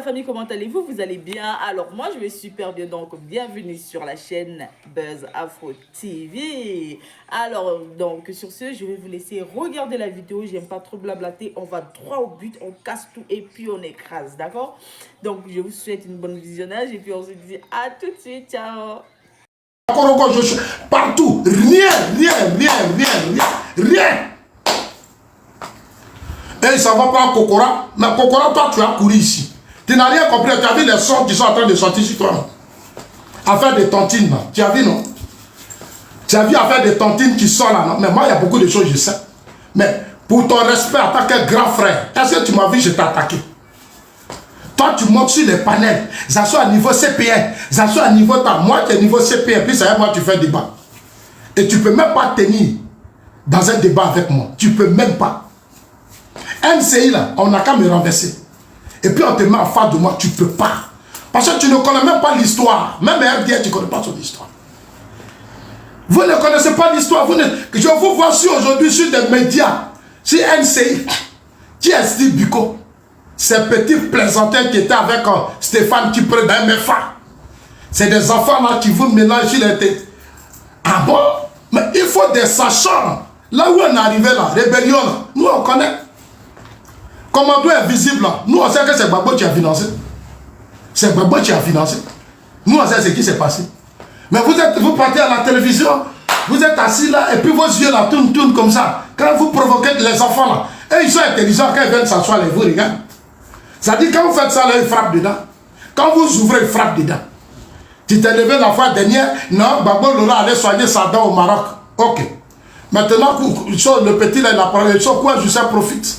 famille, comment allez-vous? Vous allez bien? Alors moi je vais super bien, donc bienvenue sur la chaîne Buzz Afro TV. Alors donc sur ce, je vais vous laisser regarder la vidéo, j'aime pas trop blablater, on va droit au but, on casse tout et puis on écrase, d'accord? Donc je vous souhaite une bonne visionnage et puis on se dit à tout de suite, ciao! Partout, rien. Et ça va pas à Kokora, mais Kokora, toi tu as couru ici. Tu n'as rien compris, tu as vu les sons qui sont en train de sortir sur toi, non? Affaire des tontines, là. Tu as vu, non? Tu as vu affaire des tontines qui sont là, non? Mais moi, il y a beaucoup de choses, je sais. Mais pour ton respect en tant que grand frère, est-ce que tu m'as vu, je t'ai attaqué? Toi, tu montes sur les panels, ça soit à niveau CPN, ça soit à niveau ta. Moi, tu es niveau CPN, puis ça y est, moi, tu fais débat. Et tu peux même pas tenir dans un débat avec moi. Tu peux même pas. MCI, là, on n'a qu'à me renverser. Et puis, on te met en face de moi, tu peux pas. Parce que tu ne connais même pas l'histoire. Même RDA, tu ne connais pas son histoire. Vous ne connaissez pas l'histoire. Je vous vois aujourd'hui sur des médias, sur MCI, qui est Steve Biko. Ces petits plaisantins qui étaient avec Stéphane qui prend d'un MFA. C'est des enfants là qui vous mélangent sur les têtes. Ah bon? Mais il faut des sachants. Là où on est arrivé là, rébellion là, nous on connaît. Commando est visible là. Nous on sait que c'est Gbagbo qui a financé. C'est Gbagbo qui a financé. Nous on sait ce qui s'est passé. Mais vous partez à la télévision, vous êtes assis là et puis vos yeux là tournent comme ça. Quand vous provoquez les enfants là, et ils sont intelligents quand ils viennent s'asseoir, ils vous regardent. Ça dit quand vous faites ça là, ils frappent dedans. Quand vous ouvrez, ils frappent dedans. Tu t'es levé la fois dernière, non, Gbagbo Laurent allait soigner sa dent au Maroc. Ok. Maintenant, le petit là, il a parlé, quoi, je sais, profite.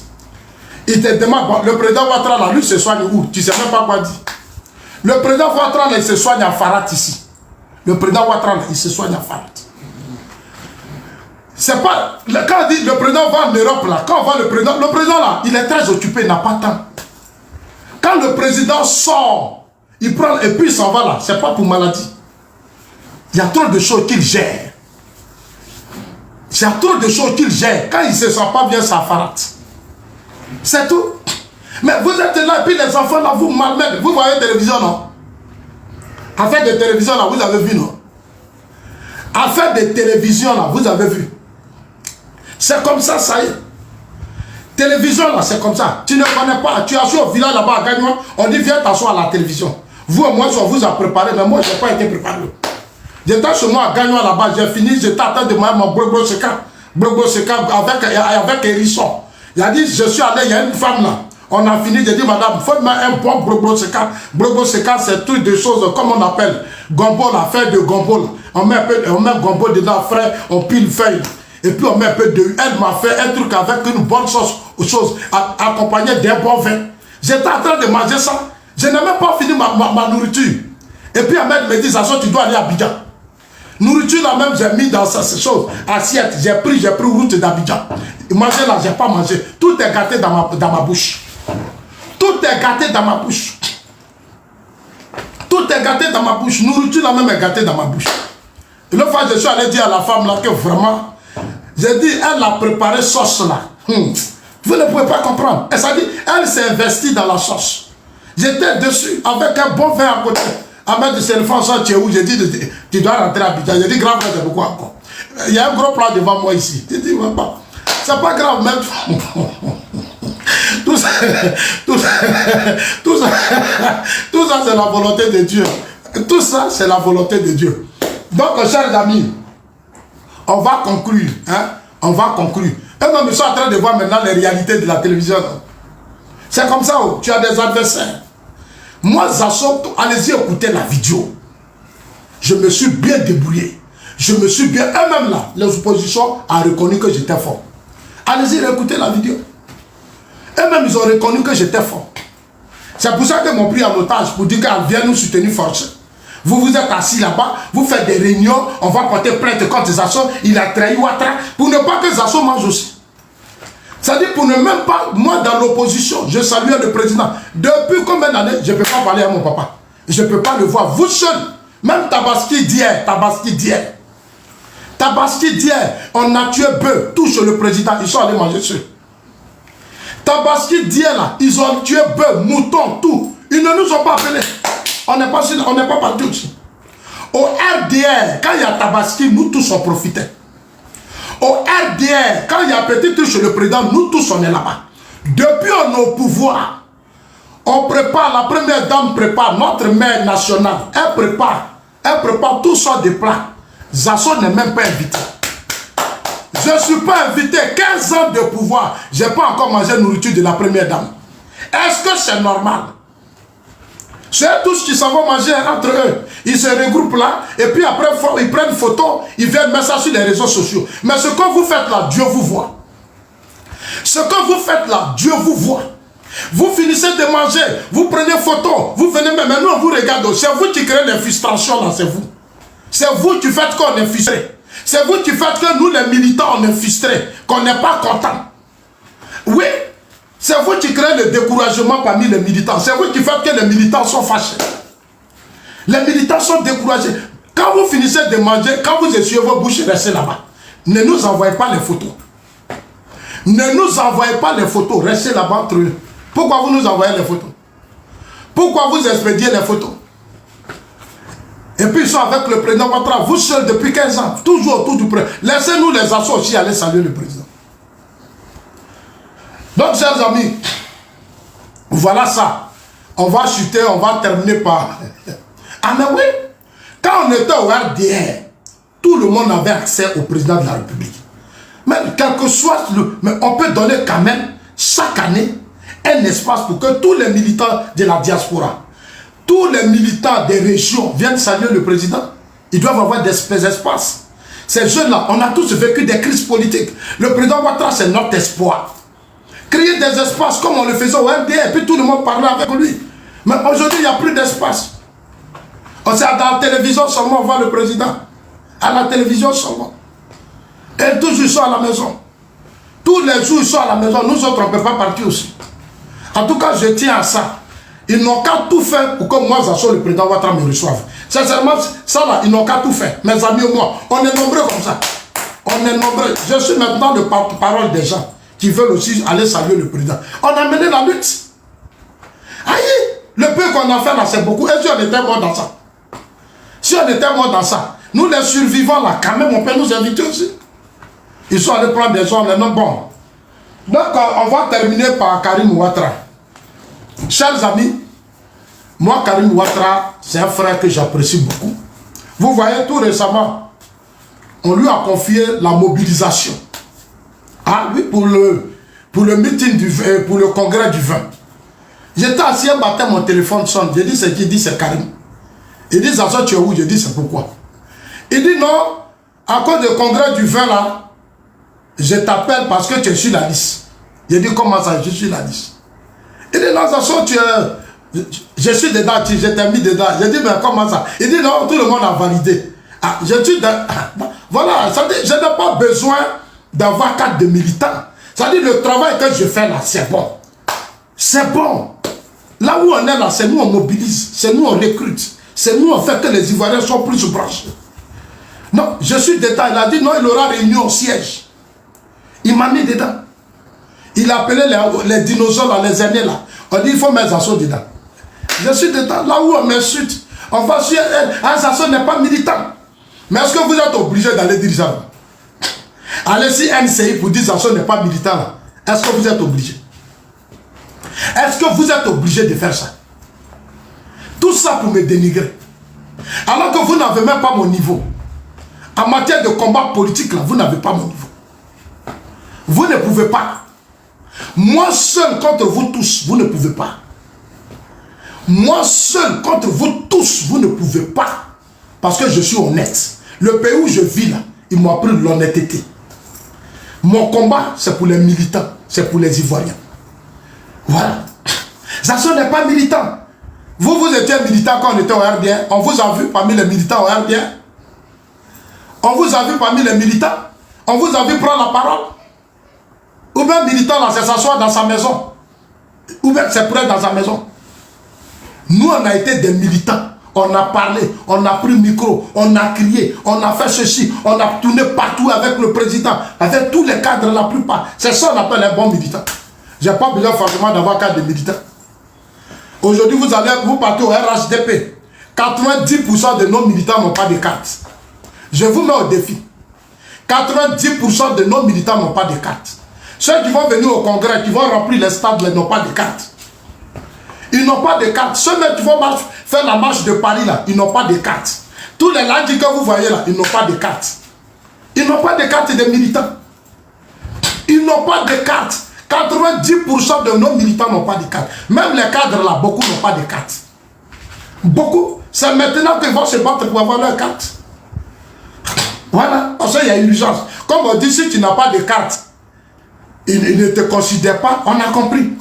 Il te demande, le président Ouattara là, lui se soigne où? Tu sais même pas quoi dire. Le président Ouattara là, il se soigne à Farat ici. Le président Ouattara là, il se soigne à Farat. C'est pas, quand on dit le président va en Europe là, quand on voit le président là, il est très occupé, il n'a pas de temps. Quand le président sort, il prend et puis il s'en va là, c'est pas pour maladie. Il y a trop de choses qu'il gère. Il y a trop de choses qu'il gère. Quand il ne se sent pas bien, ça Farat. C'est tout. Mais vous êtes là et puis les enfants là, vous malmenez. Vous voyez la télévision, non? Affaire de télévision là, vous avez vu, non? Affaire de télévision là, vous avez vu. C'est comme ça, ça y est. Télévision là, c'est comme ça. Tu ne connais pas. Tu as su au village là-bas à Gagnon, on dit viens t'asseoir à la télévision. Vous et moi, on vous a préparé, mais moi, je n'ai pas été préparé. J'étais chez moi à Gagnon là-bas, j'ai fini, j'étais en train de manger mon Brogro Seka avec hérisson. Il a dit, je suis allé, il y a une femme là. On a fini, j'ai dit, madame, il faut mettre un bon Brogro Seka. Brogro Seka, c'est tout de choses, comme on appelle, gombo, la feuille de gombo. Là. On met gombo dedans, frais, on pile feuille. Et puis on met un peu de... Elle m'a fait un truc avec une bonne sauce, accompagnée d'un bon vin. J'étais en train de manger ça. Je n'ai même pas fini ma nourriture. Et puis Ahmed me dit, ça tu dois aller à Abidjan. Nourriture là même, j'ai mis dans ces choses. Assiette, j'ai pris route d'Abidjan. Manger là, j'ai pas mangé. Tout est gâté dans ma bouche. Tout est gâté dans ma bouche. Tout est gâté dans ma bouche. Nourriture là même est gâtée dans ma bouche. Et l'autre fois, je suis allé dire à la femme là que vraiment... J'ai dit, elle a préparé sauce là. Vous ne pouvez pas comprendre. Et ça dit, elle s'est investie dans la sauce. J'étais dessus avec un bon vin à côté. Ahmed de Sénéfant, tu es où? J'ai dit, tu dois rentrer à Abidjan. J'ai dit, grave, c'est pourquoi encore? Il y a un gros plan devant moi ici. J'ai dit, ouais, pas. C'est pas grave, même. Tout ça, c'est la volonté de Dieu. Tout ça, c'est la volonté de Dieu. Donc, chers amis, on va conclure, hein? On va conclure. Et même, ils sont en train de voir maintenant les réalités de la télévision. C'est comme ça, oh. Tu as des adversaires. Moi, Zasso, allez-y écouter la vidéo. Je me suis bien débrouillé. Je me suis bien... Et même là, l'opposition a reconnu que j'étais fort. Allez-y écouter la vidéo. Et même, ils ont reconnu que j'étais fort. C'est pour ça qu'ils m'ont pris en otage pour dire qu'elle vient nous soutenir forcément. Vous vous êtes assis là-bas, vous faites des réunions, on va porter plainte contre Zasso, il a trahi Ouattara, pour ne pas que Zasso mange aussi. C'est-à-dire pour ne même pas, moi dans l'opposition, je salue le président. Depuis combien d'années, je ne peux pas parler à mon papa. Je ne peux pas le voir. Vous seul, même Tabaski d'hier, on a tué bœuf, touche le président, ils sont allés manger sur. Tabaski d'hier là, ils ont tué bœuf, mouton, tout. Ils ne nous appelé. On n'est pas parti aussi. Au RDR, quand il y a Tabaski, nous tous on profitait. Au RDR, quand il y a petit truc chez le président, nous tous on est là-bas. Depuis on est au pouvoir, on prépare, la première dame prépare, notre mère nationale, elle prépare tout ça de plats. Zasso n'est même pas invité. Je ne suis pas invité, 15 ans de pouvoir, je n'ai pas encore mangé la nourriture de la première dame. Est-ce que c'est normal? C'est tous qui s'en vont manger entre eux. Ils se regroupent là, et puis après, ils prennent photo, ils viennent mettre ça sur les réseaux sociaux. Mais ce que vous faites là, Dieu vous voit. Ce que vous faites là, Dieu vous voit. Vous finissez de manger, vous prenez photo, vous venez même, nous on vous regarde. C'est vous qui créez les frustrations là, c'est vous. C'est vous qui faites qu'on est frustré. C'est vous qui faites que nous les militants on est frustrés, qu'on n'est pas contents. Oui, c'est vous qui créez le découragement parmi les militants. C'est vous qui faites que les militants sont fâchés. Les militants sont découragés. Quand vous finissez de manger, quand vous essuyez vos bouches, restez là-bas. Ne nous envoyez pas les photos. Ne nous envoyez pas les photos, restez là-bas entre eux. Pourquoi vous nous envoyez les photos? Pourquoi vous expédiez les photos? Et puis ils sont avec le président Ouattara, vous seuls depuis 15 ans, toujours autour du président. Laissez-nous les assos aussi aller saluer le président. Donc, chers amis, voilà ça. On va chuter, on va terminer par... Ah mais oui, quand on était au RDR, tout le monde avait accès au président de la République. Mais quel que soit mais on peut donner quand même, chaque année, un espace pour que tous les militants de la diaspora, tous les militants des régions viennent saluer le président. Ils doivent avoir des espaces. Ces jeunes-là, on a tous vécu des crises politiques. Le président Ouattara, c'est notre espoir. Créer des espaces comme on le faisait au RDR, et puis tout le monde parlait avec lui. Mais aujourd'hui, il n'y a plus d'espace. On sait, dans la télévision seulement, on voit le président. À la télévision seulement. Et toujours, ils sont à la maison. Tous les jours, ils sont à la maison. Nous autres, on ne peut pas partir aussi. En tout cas, je tiens à ça. Ils n'ont qu'à tout faire pour que moi, Zasso, le président Ouattara, me reçoive. Sincèrement, ça là, ils n'ont qu'à tout faire. Mes amis et moi, on est nombreux comme ça. On est nombreux. Je suis maintenant le porte-parole des gens qui veulent aussi aller saluer le président. On a mené la lutte. Aïe, le peu qu'on a fait là, c'est beaucoup. Et si on était mort dans ça? Si on était mort dans ça, nous les survivants là, quand même, on peut nous inviter aussi. Ils sont allés prendre des gens, les noms bons. Donc, on va terminer par Karim Ouattara. Chers amis, moi, Karim Ouattara, c'est un frère que j'apprécie beaucoup. Vous voyez, tout récemment, on lui a confié la mobilisation. Ah oui, pour le meeting du pour le congrès du 20. J'étais assis un matin, mon téléphone sonne. J'ai dit, c'est qui? Il dit, c'est Karim. Il dit, Zasso, tu es où? Je dis, c'est pourquoi? Il dit, non, à cause du congrès du 20 là, je t'appelle parce que tu es sur la liste. J'ai dit, comment ça, je suis sur la liste? Il dit, non, Zasso, tu es... Je suis dedans, je t'ai mis dedans. J'ai dit, mais comment ça? Il dit, non, tout le monde a validé. Ah, je suis dans... Voilà, ça dit, je n'ai pas besoin d'avoir carte de militant. Ça dit, le travail que je fais là, c'est bon. C'est bon. Là où on est là, c'est nous on mobilise, c'est nous on recrute. C'est nous on fait que les Ivoiriens soient plus branchés. Non, je suis dedans. Il a dit, non, il aura réunion au siège. Il m'a mis dedans. Il a appelé les dinosaures, là, les aînés là. On dit, il faut mettre Zasso dedans. Je suis dedans. Là où on m'insulte, on va sur un Zasso n'est pas militant. Mais est-ce que vous êtes obligé d'aller dire ça? Allez si NCI pour dire Zasso n'est pas militant là. Est-ce que vous êtes obligé? Est-ce que vous êtes obligé de faire ça? Tout ça pour me dénigrer. Alors que vous n'avez même pas mon niveau. En matière de combat politique là, vous n'avez pas mon niveau. Vous ne pouvez pas. Moi seul contre vous tous, vous ne pouvez pas. Moi seul contre vous tous, vous ne pouvez pas. Parce que je suis honnête. Le pays où je vis là, il m'a appris l'honnêteté. Mon combat, c'est pour les militants, c'est pour les Ivoiriens. Voilà. Zasso n'est pas militant. Vous étiez militant quand on était au RDR. On vous a vu parmi les militants au RDR. On vous a vu parmi les militants. On vous a vu prendre la parole. Ou bien militant là, c'est s'asseoir dans sa maison. Ou bien c'est prêt dans sa maison. Nous, on a été des militants. On a parlé, on a pris le micro, on a crié, on a fait ceci, on a tourné partout avec le président, avec tous les cadres, la plupart. C'est ça qu'on appelle un bon militant. Je n'ai pas besoin forcément d'avoir cadre de militant. Aujourd'hui, vous partez au RHDP. 90% de nos militants n'ont pas de carte. Je vous mets au défi. 90% de nos militants n'ont pas de carte. Ceux qui vont venir au congrès, qui vont remplir les stades, n'ont pas de carte. Ils n'ont pas de carte. Ceux qui vont faire la marche de Paris, là, ils n'ont pas de carte. Tous les lundis que vous voyez là, ils n'ont pas de carte. Ils n'ont pas de carte des militants. Ils n'ont pas de carte. 90% de nos militants n'ont pas de carte. Même les cadres là, beaucoup n'ont pas de carte. Beaucoup. C'est maintenant qu'ils vont se battre pour avoir leur carte. Voilà. Parce qu'il y a urgence. Comme on dit, si tu n'as pas de carte, il ne te considère pas. On a compris.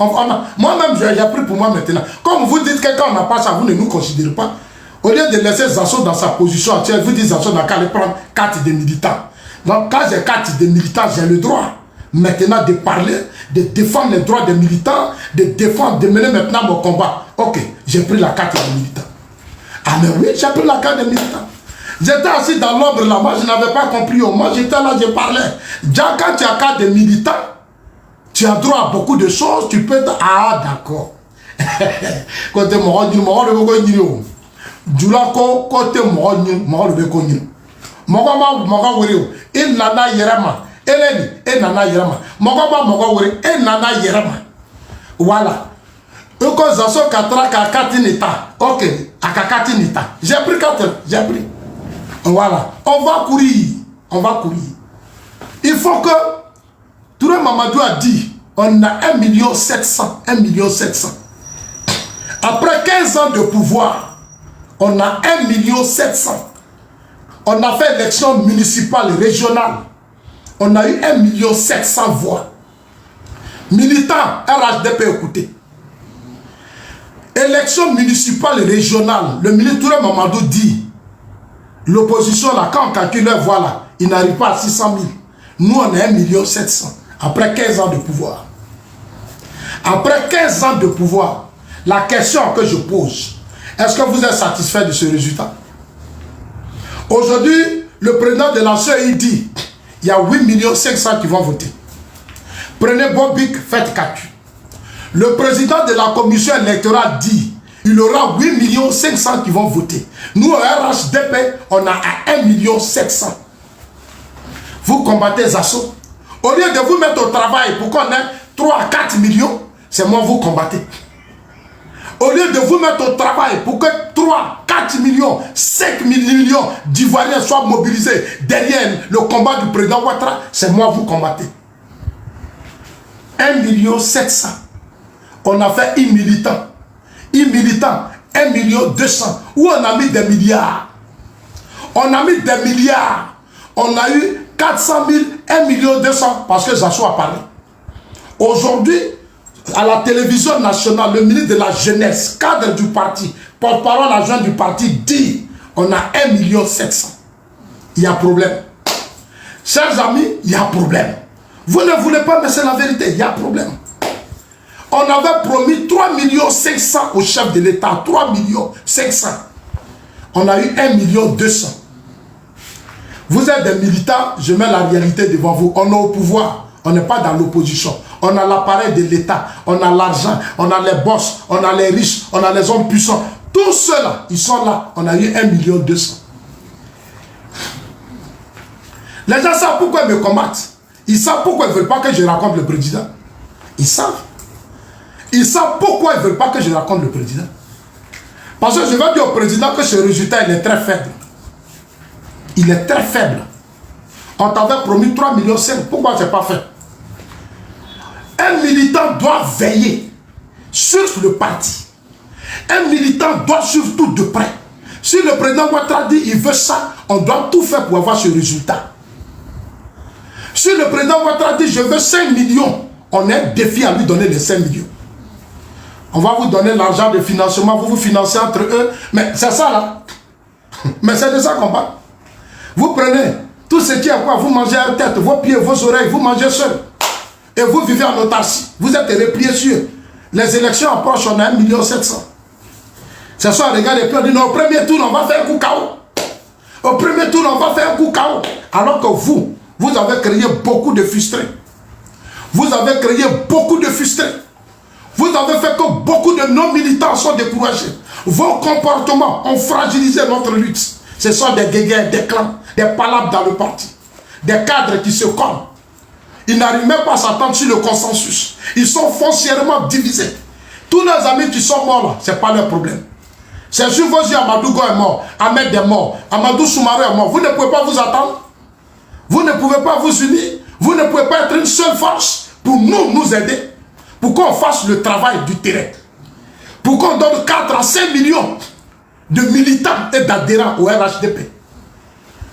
Moi-même, j'ai appris pour moi maintenant. Comme vous dites que quand on n'a pas ça, vous ne nous considérez pas. Au lieu de laisser Zasso dans sa position actuelle, vous dites Zasso n'a qu'à aller prendre carte de militants. Donc quand j'ai carte de militants, j'ai le droit maintenant de parler, de défendre les droits des militants, de défendre, de mener maintenant mon combat. Ok, j'ai pris la carte des militants. Ah mais oui, j'ai pris la carte des militants. J'étais assis dans l'ombre là, moi je n'avais pas compris. Moi j'étais là, je parlais. Déjà quand tu as carte de militants, tu as droit à beaucoup de choses, tu peux... Ah d'accord. Côté moi, Julako côté moi le bekonyo. Moga wuri e nana yerama. Eleni e nana yerama. Moga wuri e nana yerama. Voilà. Eko zaso katra ka katinita. OK, akakatinita. J'ai pris 4, j'ai pris. Voilà. On va courir. On va courir. Il faut que Touré Mamadou a dit on a 1 700 000. Après 15 ans de pouvoir, on a 1 700 000. On a fait élection municipale, régionale. On a eu 1 700 000 voix. Militants, RHDP, écoutez. Élection municipale régionale, le ministre Touré Mamadou dit, l'opposition là, quand on calcule leur voix là, il n'arrive pas à 600 000. Nous, on a 1 700 000. Après 15 ans de pouvoir. Après 15 ans de pouvoir, la question que je pose, est-ce que vous êtes satisfait de ce résultat? Aujourd'hui, le président de la CEI dit, il y a 8 500 000 qui vont voter. Prenez Bobic, faites 4. Le président de la commission électorale dit, il y aura 8 500 000 qui vont voter. Nous, au RHDP, on a à 1 700 000. Vous combattez Zasso. Au lieu de vous mettre au travail pour qu'on ait 3 à 4 millions, c'est moi vous combattez. Au lieu de vous mettre au travail pour que 3, 4 millions, 5 millions d'Ivoiriens soient mobilisés derrière le combat du président Ouattara, c'est moi vous combattez. 1 700 000. On a fait militant. 1 200 000. Où on a mis des milliards. On a mis des milliards. On a eu 400 000, 1 200 000 parce que Zasso a parlé. Aujourd'hui, à la télévision nationale, le ministre de la Jeunesse, cadre du parti, porte-parole adjoint du parti, dit on a 1 700 000. Il y a problème. Chers amis, il y a problème. Vous ne voulez pas, mais c'est la vérité, il y a problème. On avait promis 3 500 000 au chef de l'État, 3 500 000. On a eu 1 200 000. Vous êtes des militants, je mets la réalité devant vous. On est au pouvoir, on n'est pas dans l'opposition. On a l'appareil de l'État, on a l'argent, on a les boss, on a les riches, on a les hommes puissants. Tous ceux-là, ils sont là. On a eu 1 200 000. Les gens savent pourquoi ils me combattent. Ils savent pourquoi ils ne veulent pas que je raconte le président. Ils savent. Ils savent pourquoi ils ne veulent pas que je raconte le président. Parce que je vais dire au président que ce résultat, il est très faible. Il est très faible. On t'avait promis 3 500 000. Pourquoi ce n'est pas fait? Un militant doit veiller sur le parti. Un militant doit suivre tout de près. Si le président Ouattara dit il veut ça, on doit tout faire pour avoir ce résultat. Si le président Ouattara dit je veux 5 millions, on a un défi à lui donner les 5 millions. On va vous donner l'argent de financement, vous vous financez entre eux. Mais c'est ça là. Mais c'est de ça qu'on parle. Vous prenez tout ce qui est quoi, vous mangez à la tête, vos pieds, vos oreilles, vous mangez seul. Et vous vivez en autarcie. Vous êtes repliés sur. Les élections approchent, on a 1 700 000. C'est ça, regarde les plans, disent au premier tour, on va faire un coup KO. Au premier tour, on va faire un coup KO. Alors que vous avez créé beaucoup de frustrés. Vous avez créé beaucoup de frustrés. Vous avez fait que beaucoup de nos militants sont découragés. Vos comportements ont fragilisé notre lutte. Ce sont des guéguerres, des clans, des palabres dans le parti. Des cadres qui se collent. Ils n'arrivent même pas à s'attendre sur le consensus. Ils sont foncièrement divisés. Tous nos amis qui sont morts là, ce n'est pas leur problème. C'est sur vos yeux, Amadou Go est mort, Ahmed est mort, Amadou Soumaré est mort. Vous ne pouvez pas vous attendre. Vous ne pouvez pas vous unir. Vous ne pouvez pas être une seule force pour nous aider. Pour qu'on fasse le travail du terrain. Pour qu'on donne 4 à 5 millions de militants et d'adhérents au RHDP.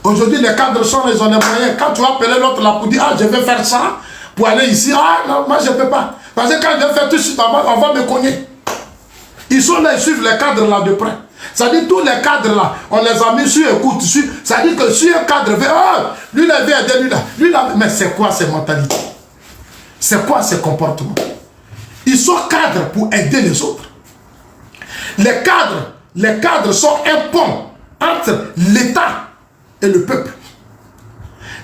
Aujourd'hui, les cadres sont les moyens. Quand tu vas appeler l'autre là pour dire, ah, je vais faire ça, pour aller ici, ah, non, moi je ne peux pas. Parce que quand je vais faire tout de suite, on va me cogner. Ils sont là, ils suivent les cadres là de près. Ça dit tous les cadres là, on les a mis sur écoute. Ça dit que si un cadre veut, ah, lui là veut aider, lui là. Mais c'est quoi ces mentalités? C'est quoi ces comportements? Ils sont cadres pour aider les autres. Les cadres sont un pont entre l'État et le peuple.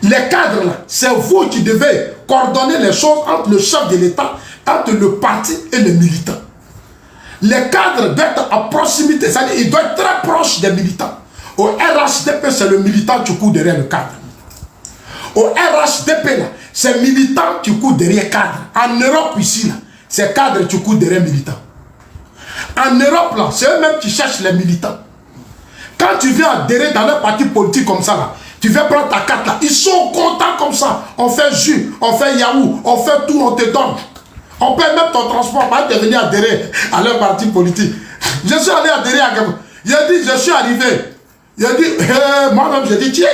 Les cadres là, c'est vous qui devez coordonner les choses entre le chef de l'État, entre le parti et les militants. Les cadres doivent être à proximité, c'est-à-dire ils doivent être très proches des militants. Au RHDP, c'est le militant qui court derrière le cadre. Au RHDP, c'est le militant qui court derrière le cadre. En Europe, ici, c'est cadre qui court derrière le militant. En Europe, là, c'est eux-mêmes qui cherchent les militants. Quand tu viens adhérer dans un parti politique comme ça, là, tu viens prendre ta carte là, ils sont contents comme ça. On fait jus, on fait yaourt, on fait tout, on te donne. On paye même ton transport pour te venir adhérer à leur parti politique. Je suis allé adhérer à quelqu'un. Il a dit, je suis arrivé. Il a dit, moi-même, j'ai dit, tiens,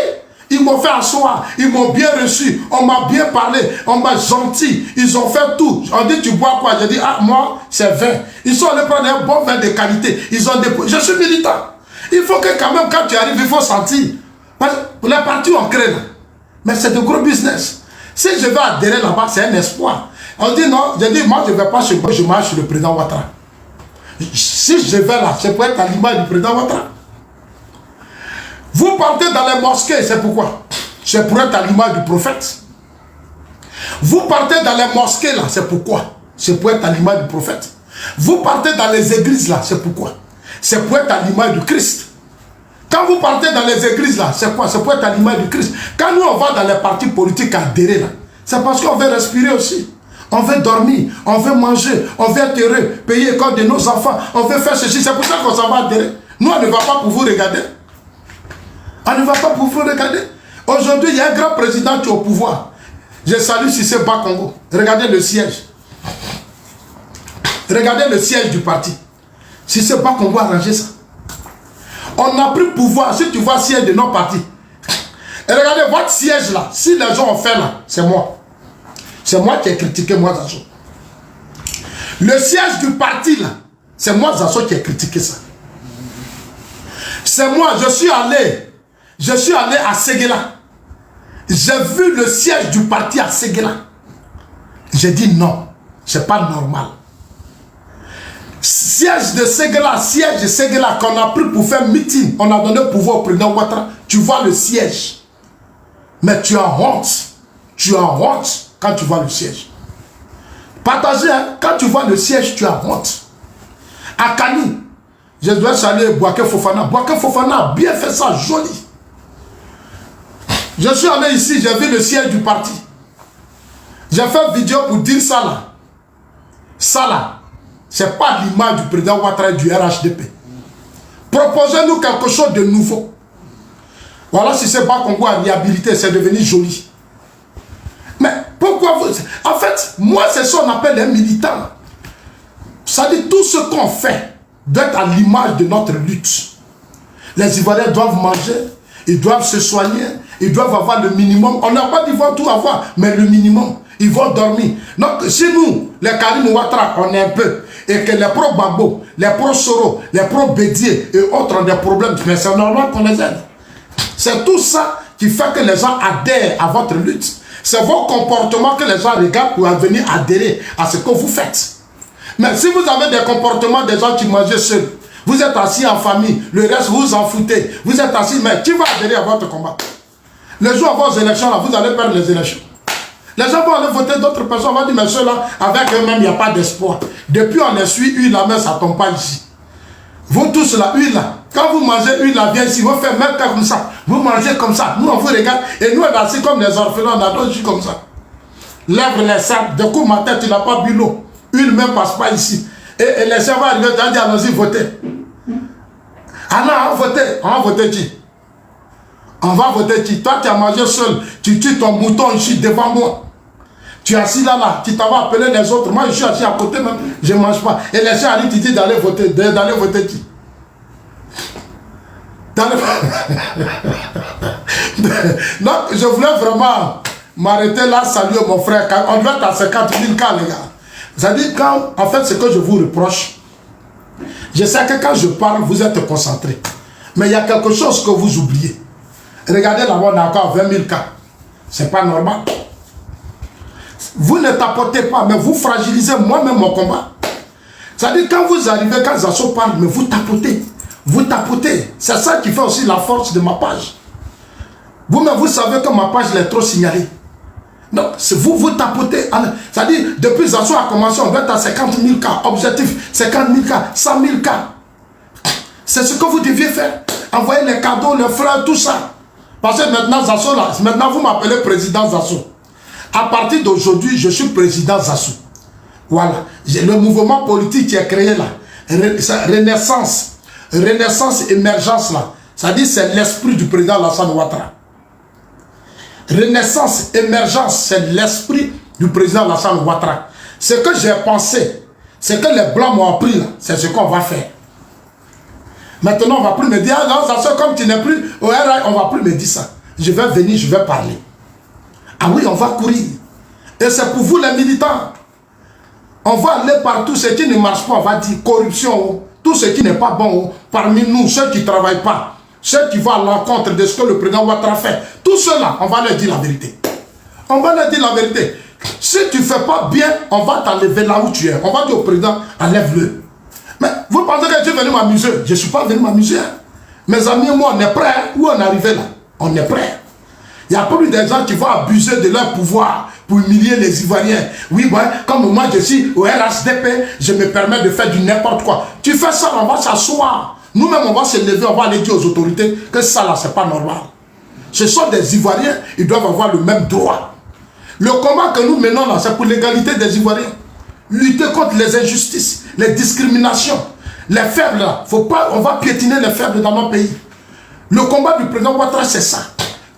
ils m'ont fait asseoir, ils m'ont bien reçu, on m'a bien parlé, on m'a gentil, ils ont fait tout. On dit, tu bois quoi? J'ai dit, ah, moi, c'est vin. Ils sont allés prendre un bon vin de qualité. Ils ont déposé. Je suis militant. Il faut que quand même, quand tu arrives, il faut sentir. Parce que les partis, on crée là. Mais c'est de gros business. Si je vais adhérer là-bas, c'est un espoir. On dit non, j'ai dit, moi je ne vais pas chez moi, je marche sur le président Ouattara. Si je vais là, c'est pour être à l'image du président Ouattara. Vous partez dans les mosquées, c'est pourquoi? C'est pour être à l'image du prophète. Vous partez dans les mosquées là, c'est pourquoi? C'est pour être à l'image du prophète. Vous partez dans les églises là, c'est pourquoi? C'est pour être à l'image du Christ. Quand vous partez dans les églises là, c'est quoi? C'est pour être à l'image du Christ. Quand nous on va dans les partis politiques adhérer là, c'est parce qu'on veut respirer aussi. On veut dormir, on veut manger, on veut être heureux, payer l'école de nos enfants, on veut faire ceci. C'est pour ça qu'on s'en va adhérer. Nous, on ne va pas pour vous regarder. On ne va pas pour vous regarder. Aujourd'hui, il y a un grand président qui est au pouvoir. Je salue Cissé Bakongo. Regardez le siège. Regardez le siège du parti. Cissé Bakongo a arrangé ça. On a pris pouvoir. Si tu vois le siège de nos partis. Et regardez votre siège là. Si les gens ont fait là, c'est moi. C'est moi qui ai critiqué moi Zazo. Le siège du parti là, c'est moi Zazo qui ai critiqué ça. C'est moi, je suis allé à Séguéla. J'ai vu le siège du parti à Séguéla. J'ai dit non, c'est pas normal. Siège de Séguéla qu'on a pris pour faire meeting, on a donné le pouvoir au président Ouattara. Tu vois le siège. Mais tu as honte. Tu as honte. Quand tu vois le siège. Partagez, hein? Quand tu vois le siège, tu as honte. À Kani, je dois saluer Bouaké Fofana. Bouaké Fofana a bien fait ça, joli. Je suis allé ici, j'ai vu le siège du parti. J'ai fait une vidéo pour dire ça là. Ça là, c'est pas l'image du président Ouattara du RHDP. Proposez-nous quelque chose de nouveau. Voilà si c'est pas Congo à réhabiliter, c'est devenu joli. Mais pourquoi vous... En fait, moi, c'est ça qu'on appelle un militant. Ça dit tout ce qu'on fait doit être à l'image de notre lutte. Les Ivoiriens doivent manger, ils doivent se soigner, ils doivent avoir le minimum. On n'a pas dit qu'ils vont tout avoir, mais le minimum. Ils vont dormir. Donc, si nous, les Karim Ouattara, on est un peu, et que les pro-Babo, les pro-Soro, les pro-Bédier et autres ont des problèmes, mais c'est normal qu'on les aide. C'est tout ça qui fait que les gens adhèrent à votre lutte. C'est vos comportements que les gens regardent pour venir adhérer à ce que vous faites. Mais si vous avez des comportements des gens qui mangent seuls, vous êtes assis en famille, le reste vous en foutez, vous êtes assis, mais qui va adhérer à votre combat? Les jours avant les élections, là, vous allez perdre les élections. Les gens vont aller voter d'autres personnes. On va dire, mais ceux-là, avec eux-mêmes, il n'y a pas d'espoir. Depuis on essuie huile, la main, ça ne tombe pas ici. Vous tous là, huile là. Quand vous mangez huile là, bien ici, vous faites même pas comme ça. Vous mangez comme ça. Nous, on vous regarde. Et nous, on est assis comme les orphelins, on a d'autres jus comme ça. Lève les sacs. De coup, ma tête, tu n'as pas bu l'eau. Huile même passe pas ici. Et les gens vont arriver, on dit, allons-y, voter. Ah non, on va voter. On va voter qui? On va voter qui? Toi, tu as mangé seul. Tu tues ton mouton ici devant moi. Tu es assis là, tu t'en vas appeler les autres. Moi, je suis assis à côté même. Je ne mange pas. Et les gens arrivent, tu dis d'aller voter. D'aller voter qui? Donc, je voulais vraiment m'arrêter là, saluer mon frère. On doit être à 50 000 cas, les gars. C'est-à-dire, quand, en fait, ce que je vous reproche, je sais que quand je parle, vous êtes concentrés. Mais il y a quelque chose que vous oubliez. Regardez là-bas, on a encore 20 000 cas. C'est pas normal. Vous ne tapotez pas, mais vous fragilisez moi-même mon combat. C'est-à-dire, quand vous arrivez, quand Zasso parle, mais vous tapotez. Vous tapotez. C'est ça qui fait aussi la force de ma page. Vous-même, vous savez que ma page est trop signalée. Donc, vous tapotez. C'est-à-dire, depuis Zasso a commencé, on doit être à 50 000 cas. Objectif, 50 000 cas, 100 000 cas. C'est ce que vous deviez faire. Envoyer les cadeaux, les fleurs, tout ça. Parce que maintenant, Zasso, là, maintenant, vous m'appelez président Zasso. À partir d'aujourd'hui, je suis président Zasso. Voilà. Le mouvement politique qui est créé là, Renaissance, émergence là, ça dit c'est l'esprit du président Alassane Ouattara. Renaissance, émergence, c'est l'esprit du président Alassane Ouattara. Ce que j'ai pensé, c'est que les Blancs m'ont appris là, c'est ce qu'on va faire. Maintenant, on ne va plus me dire, ah non, Zasso, comme tu n'es plus au RI, on ne va plus me dire ça. Je vais venir, je vais parler. Ah oui, on va courir. Et c'est pour vous les militants. On va aller partout, ce qui ne marche pas, on va dire corruption, tout ce qui n'est pas bon, parmi nous, ceux qui ne travaillent pas, ceux qui vont à l'encontre de ce que le président Ouattara fait, tout cela, on va leur dire la vérité. On va leur dire la vérité. Si tu ne fais pas bien, on va t'enlever là où tu es. On va dire au président, enlève-le. Mais vous pensez que je suis venu m'amuser? Je ne suis pas venu m'amuser. Mes amis et moi, on est prêts. Où on est arrivé là? On est prêts. Il y a plus des gens qui vont abuser de leur pouvoir pour humilier les Ivoiriens. Oui, ouais, comme moi je suis au RHDP, je me permets de faire du n'importe quoi. Tu fais ça, on va s'asseoir. Nous-mêmes, on va se lever, on va aller dire aux autorités que ça là, c'est pas normal. Ce sont des Ivoiriens, ils doivent avoir le même droit. Le combat que nous menons là, c'est pour l'égalité des Ivoiriens. Lutter contre les injustices, les discriminations. Les faibles là, faut pas, on va piétiner les faibles dans nos pays. Le combat du président Ouattara, c'est ça.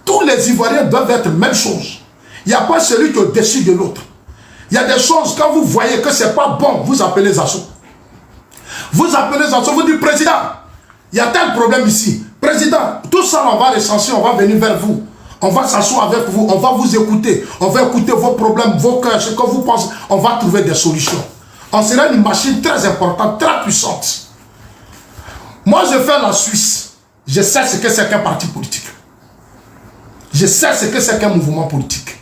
Tous les Ivoiriens doivent être la même chose. Il n'y a pas celui qui est au-dessus de l'autre. Il y a des choses, quand vous voyez que ce n'est pas bon, vous appelez Zasso. Vous appelez Zasso, vous dites, président, il y a tel problème ici. Président, tout ça, on va recenser, on va venir vers vous. On va s'asseoir avec vous, on va vous écouter. On va écouter vos problèmes, vos cœurs, ce que vous pensez. On va trouver des solutions. On sera une machine très importante, très puissante. Moi, je fais la Suisse. Je sais ce que c'est qu'un parti politique. Je sais ce que c'est qu'un mouvement politique.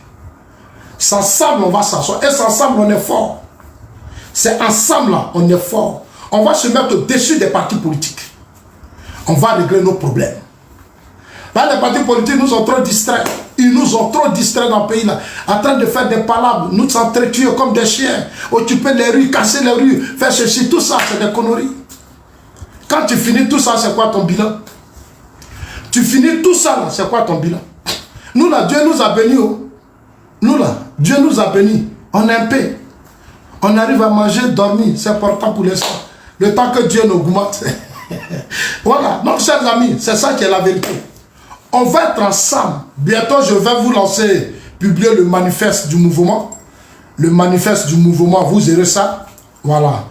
C'est ensemble, on va s'asseoir. Et c'est ensemble, on est fort. C'est ensemble, là, on est fort. On va se mettre au-dessus des partis politiques. On va régler nos problèmes. Là, les partis politiques nous ont trop distraits. Ils nous ont trop distraits dans le pays, là. En train de faire des palabres, nous entretuer comme des chiens. Occuper les rues, casser les rues, faire ceci, tout ça, c'est des conneries. Quand tu finis tout ça, c'est quoi ton bilan? Tu finis tout ça, là, c'est quoi ton bilan? Nous là, Dieu nous a bénis. Oh. Nous là, Dieu nous a bénis. On est en paix. On arrive à manger, dormir. C'est important pour l'instant. Le temps que Dieu nous augmente. Voilà. Donc, chers amis, c'est ça qui est la vérité. On va être ensemble. Bientôt, je vais vous lancer, publier le manifeste du mouvement. Le manifeste du mouvement, vous aurez ça. Voilà.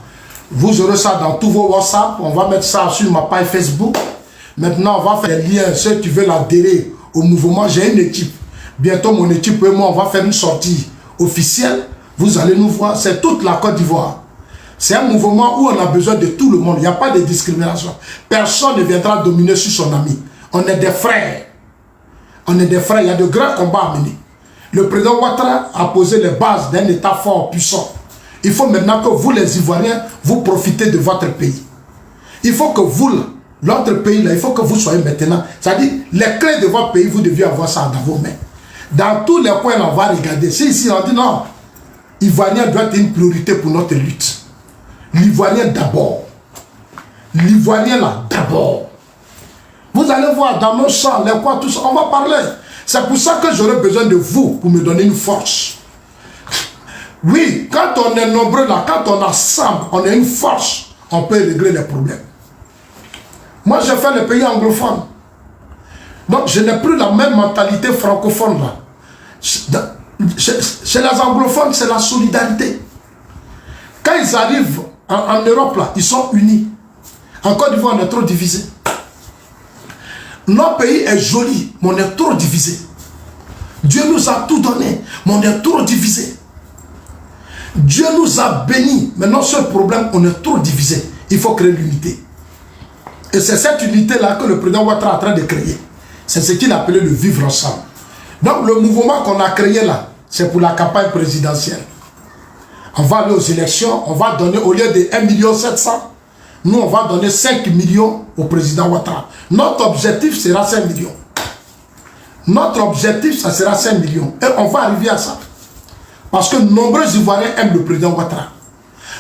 Vous aurez ça dans tous vos WhatsApp. On va mettre ça sur ma page Facebook. Maintenant, on va faire des liens. Ceux qui veulent adhérer au mouvement, j'ai une équipe. Bientôt, mon équipe et moi, on va faire une sortie officielle. Vous allez nous voir. C'est toute la Côte d'Ivoire. C'est un mouvement où on a besoin de tout le monde. Il n'y a pas de discrimination. Personne ne viendra dominer sur son ami. On est des frères. On est des frères. Il y a de grands combats à mener. Le président Ouattara a posé les bases d'un État fort, puissant. Il faut maintenant que vous, les Ivoiriens, vous profitez de votre pays. Il faut que vous, l'autre pays, là, il faut que vous soyez maintenant. C'est-à-dire, les clés de votre pays, vous deviez avoir ça dans vos mains. Dans tous les coins, on va regarder. Si ici, on dit non, l'Ivoirien doit être une priorité pour notre lutte. L'Ivoirien d'abord. L'Ivoirien là, d'abord. Vous allez voir dans nos champs, les coins, tout ça, on va parler. C'est pour ça que j'aurai besoin de vous pour me donner une force. Oui, quand on est nombreux là, quand on assemble, on a une force, on peut régler les problèmes. Moi, j'ai fait le pays anglophone. Donc, je n'ai plus la même mentalité francophone là. Chez les anglophones, c'est la solidarité. Quand ils arrivent en Europe là, ils sont unis. En Côte d'Ivoire, on est trop divisés. Notre pays est joli, mais on est trop divisés. Dieu nous a tout donné, mais on est trop divisés. Dieu nous a bénis, mais notre seul problème, on est trop divisés. Il faut créer l'unité. Et c'est cette unité-là que le président Ouattara est en train de créer. C'est ce qu'il appelait le vivre ensemble. Donc le mouvement qu'on a créé là, c'est pour la campagne présidentielle. On va aller aux élections, on va donner au lieu de 1,7 million, nous on va donner 5 millions au président Ouattara. Notre objectif sera 5 millions. Notre objectif, ça sera 5 millions. Et on va arriver à ça. Parce que nombreux Ivoiriens aiment le président Ouattara.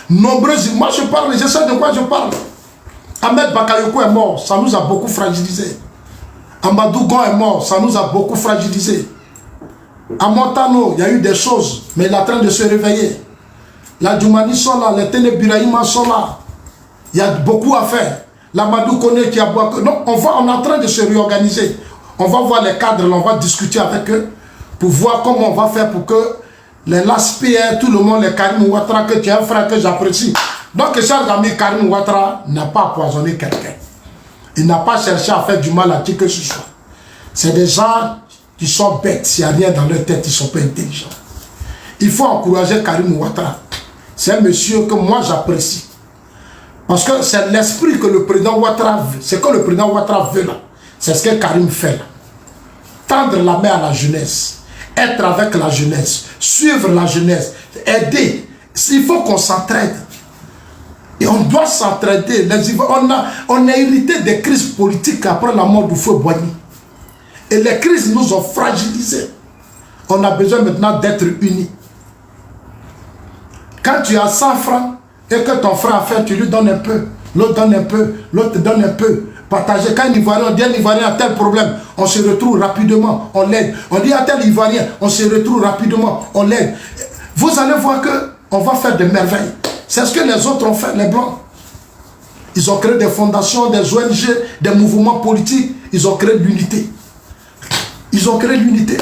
Moi je parle, je sais de quoi je parle. Ahmed Bakayoko est mort, ça nous a beaucoup fragilisé. Amadou Gon est mort, ça nous a beaucoup fragilisé. À Montano, il y a eu des choses, mais il est en train de se réveiller. La Djoumani sont là, les Ténébiraïma sont là. Il y a beaucoup à faire. L'Amadou Kone qui a beaucoup. Donc on est en train de se réorganiser. On va voir les cadres, on va discuter avec eux pour voir comment on va faire pour que les LASPR, tout le monde, les Karim Ouattara, que tu es un frère que j'apprécie. Donc, chers amis, Karim Ouattara n'a pas empoisonné quelqu'un. Il n'a pas cherché à faire du mal à qui que ce soit. C'est des gens qui sont bêtes. Il n'y a rien dans leur tête, ils ne sont pas intelligents. Il faut encourager Karim Ouattara. C'est un monsieur que moi j'apprécie. Parce que c'est l'esprit que le président Ouattara veut. C'est que le président Ouattara veut là. C'est ce que Karim fait là. Tendre la main à la jeunesse. Être avec la jeunesse. Suivre la jeunesse. Aider. Il faut qu'on s'entraide. Et on doit s'entraider. On a hérité des crises politiques après la mort du feu Boigny. Et les crises nous ont fragilisés. On a besoin maintenant d'être unis. Quand tu as 100 francs et que ton frère a fait, tu lui donnes un peu. L'autre donne un peu. L'autre te donne un peu. Partager. Quand un Ivoirien, on dit un Ivoirien a tel problème, on se retrouve rapidement, on l'aide. On dit à tel Ivoirien, on se retrouve rapidement, on l'aide. Vous allez voir qu'on va faire des merveilles. C'est ce que les autres ont fait, les Blancs. Ils ont créé des fondations, des ONG, des mouvements politiques. Ils ont créé l'unité. Ils ont créé l'unité.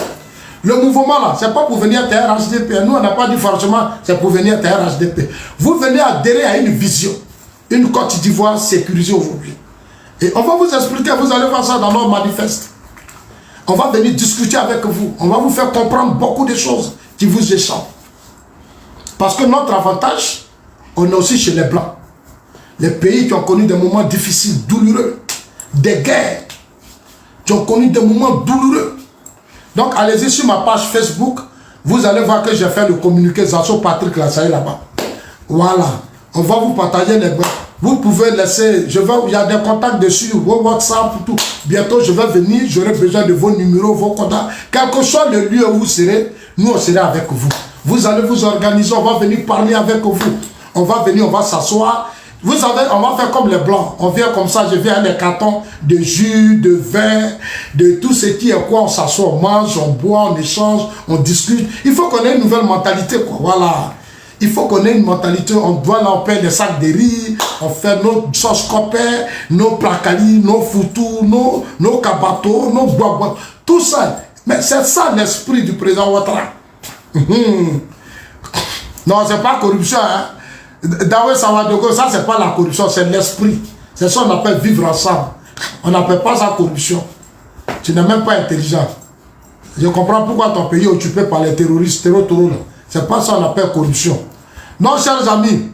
Le mouvement là, c'est pas pour venir à HDP. Nous, on n'a pas dit forcément c'est pour venir à HDP. Vous venez adhérer à une vision. Une Côte d'Ivoire sécurisée aujourd'hui. Et on va vous expliquer, vous allez voir ça dans nos manifestes. On va venir discuter avec vous. On va vous faire comprendre beaucoup de choses qui vous échappent. Parce que notre avantage, on est aussi chez les Blancs. Les pays qui ont connu des moments difficiles, douloureux, des guerres, qui ont connu des moments douloureux. Donc allez-y sur ma page Facebook, vous allez voir que j'ai fait le communiqué Zasso Patrick Lassaï là-bas. Voilà, on va vous partager les bras. Vous pouvez laisser, il y a des contacts dessus, vos WhatsApp, tout. Bientôt je vais venir, j'aurai besoin de vos numéros, vos contacts. Quel que soit le lieu où vous serez, nous on sera avec vous. Vous allez vous organiser, on va venir parler avec vous. On va venir, on va s'asseoir. Vous savez, on va faire comme les Blancs. On vient comme ça, je viens avec des cartons de jus, de vin, de tout ce qui est quoi. On s'assoit, on mange, on boit, on échange, on discute. Il faut qu'on ait une nouvelle mentalité, quoi. Voilà. Il faut qu'on ait une mentalité. On doit là, on paye des sacs de riz, on fait nos sauces copains, nos placali, nos foutous, nos kabatos, nos bois. Tout ça. Mais c'est ça l'esprit du président Ouattara. Non, c'est pas corruption, hein. Dawe Sawadogo, ça c'est pas la corruption, c'est l'esprit. C'est ça qu'on appelle vivre ensemble. On n'appelle pas ça corruption. Tu n'es même pas intelligent. Je comprends pourquoi ton pays est occupé par les terroristes, c'est pas ça qu'on appelle corruption. Non, chers amis.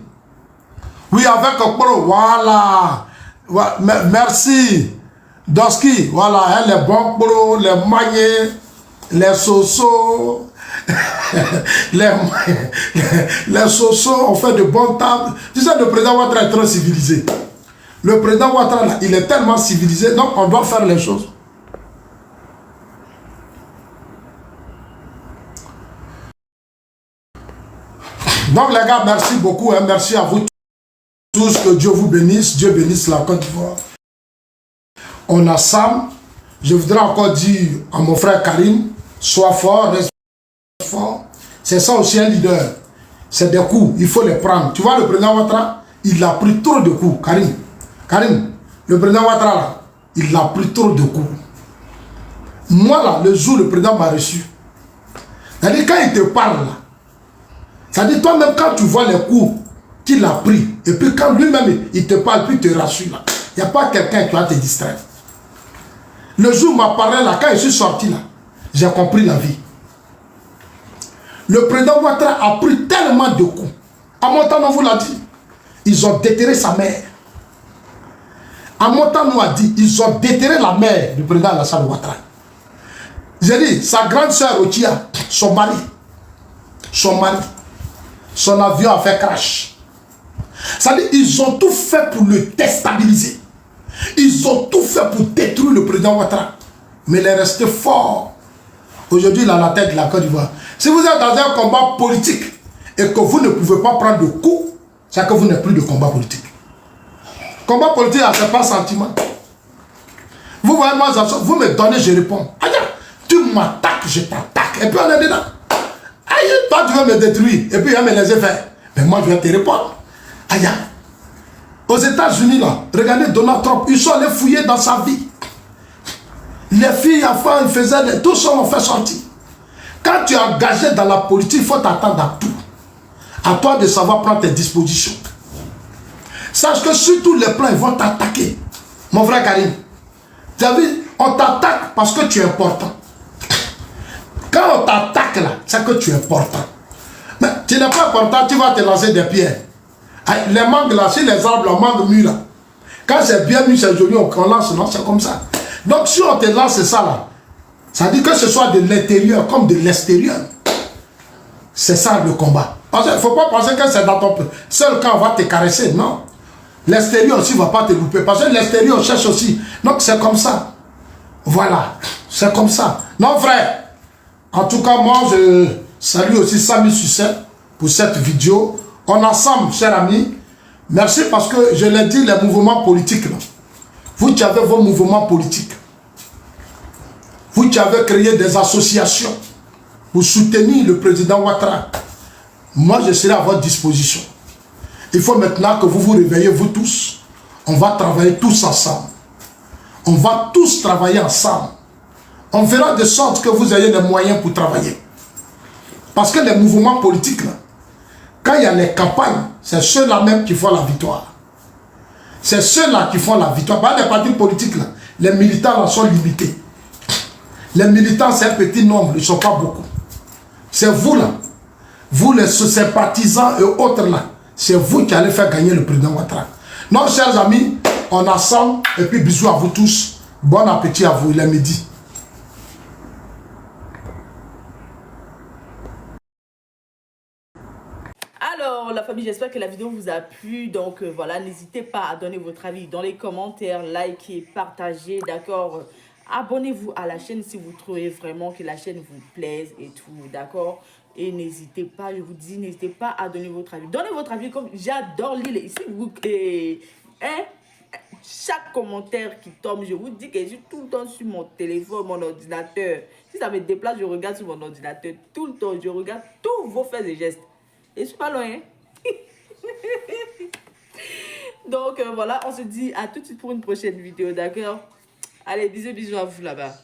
Oui, avec Okporo, voilà. Merci. Doski, voilà, hein, les bons Okporo, les maillets, les sosos. les sosos ont fait de bonnes tables. Tu sais, le président Ouattara est très civilisé. Le président Ouattara, là, il est tellement civilisé, donc on doit faire les choses. Donc les gars, merci beaucoup. Hein, merci à vous tous. Que Dieu vous bénisse. Dieu bénisse la Côte d'Ivoire. On a Sam. Je voudrais encore dire à mon frère Karim, sois fort, reste fort. C'est ça aussi un leader. C'est des coups, il faut les prendre. Tu vois le président Ouattara, il a pris trop de coups. Karim, le président Ouattara là, il a pris trop de coups. Moi là, le jour où le président m'a reçu, c'est-à-dire quand il te parle là, c'est-à-dire toi-même quand tu vois les coups qu'il a pris, et puis quand lui-même il te parle, puis il te rassure là, il n'y a pas quelqu'un qui va te distraire. Le jour où m'a parlé là, quand je suis sorti là, j'ai compris la vie. Le président Ouattara a pris tellement de coups. À Montano, on vous l'a dit, ils ont déterré sa mère. À Montano a dit, ils ont déterré la mère du président Alassane Ouattara. J'ai dit, sa grande sœur Otia, son mari, son avion a fait crash. Ça dit, ils ont tout fait pour le déstabiliser. Ils ont tout fait pour détruire le président Ouattara. Mais il est resté fort. Aujourd'hui, il a la tête de la Côte d'Ivoire. Si vous êtes dans un combat politique et que vous ne pouvez pas prendre de coups, c'est que vous n'êtes plus de combat politique. Combat politique, ce n'est pas sentiment. Vous voyez, moi, vous me donnez, je réponds. Aïe, tu m'attaques, je t'attaque. Et puis on est dedans. Aïe, toi, tu veux me détruire. Et puis il va me laisser faire. Mais moi, je vais te répondre. Aïe. Aux États-Unis, là, regardez Donald Trump, ils sont allés fouiller dans sa vie. Les filles, enfin, ils faisaient, tout ça, on fait sortir. Quand tu es engagé dans la politique, il faut t'attendre à tout. À toi de savoir prendre tes dispositions. Sache que sur tous les plans, ils vont t'attaquer. Mon frère Karim, tu as vu, on t'attaque parce que tu es important. Quand on t'attaque là, c'est que tu es important. Mais tu n'es pas important, tu vas te lancer des pierres. Les mangues là, si les arbres, la mangue mûre là, quand c'est bien mûr, c'est joli, on lance, non, c'est comme ça. Donc si on te lance ça là, ça dit que ce soit de l'intérieur comme de l'extérieur. C'est ça le combat. Parce qu'il ne faut pas penser que c'est dans ton seul quand on va te caresser, non. L'extérieur aussi ne va pas te louper. Parce que l'extérieur cherche aussi. Donc c'est comme ça. Voilà. C'est comme ça. Non frère. En tout cas, moi je salue aussi Samy Sucet pour cette vidéo. On ensemble, chers amis. Merci parce que je l'ai dit, les mouvements politiques. Là. Vous qui avez vos mouvements politiques. Vous qui avez créé des associations pour soutenir le président Ouattara, moi je serai à votre disposition. Il faut maintenant que vous vous réveillez, vous tous. On va travailler tous ensemble. On va tous travailler ensemble. On verra de sorte que vous ayez les moyens pour travailler. Parce que les mouvements politiques, là, quand il y a les campagnes, c'est ceux-là même qui font la victoire. C'est ceux-là qui font la victoire. Par les partis politiques, là, les militants là, sont limités. Les militants, c'est un petit nombre, ils ne sont pas beaucoup. C'est vous là, vous les sympathisants et autres là, c'est vous qui allez faire gagner le président Ouattara. Non, chers amis, on ensemble, et puis bisous à vous tous. Bon appétit à vous, il est midi. Alors la famille, j'espère que la vidéo vous a plu. Donc voilà, n'hésitez pas à donner votre avis dans les commentaires, likez, partagez, d'accord. Abonnez-vous à la chaîne si vous trouvez vraiment que la chaîne vous plaise et tout, d'accord. Et n'hésitez pas, je vous dis, n'hésitez pas à donner votre avis. Donnez votre avis, comme j'adore lire ici. Hein? Chaque commentaire qui tombe, je vous dis que je suis tout le temps sur mon téléphone, mon ordinateur. Si ça me déplace, je regarde sur mon ordinateur tout le temps. Je regarde tous vos faits et gestes. Et je suis pas loin. Hein? Donc voilà, on se dit à tout de suite pour une prochaine vidéo, d'accord? Allez, bisous, bisous à vous là-bas.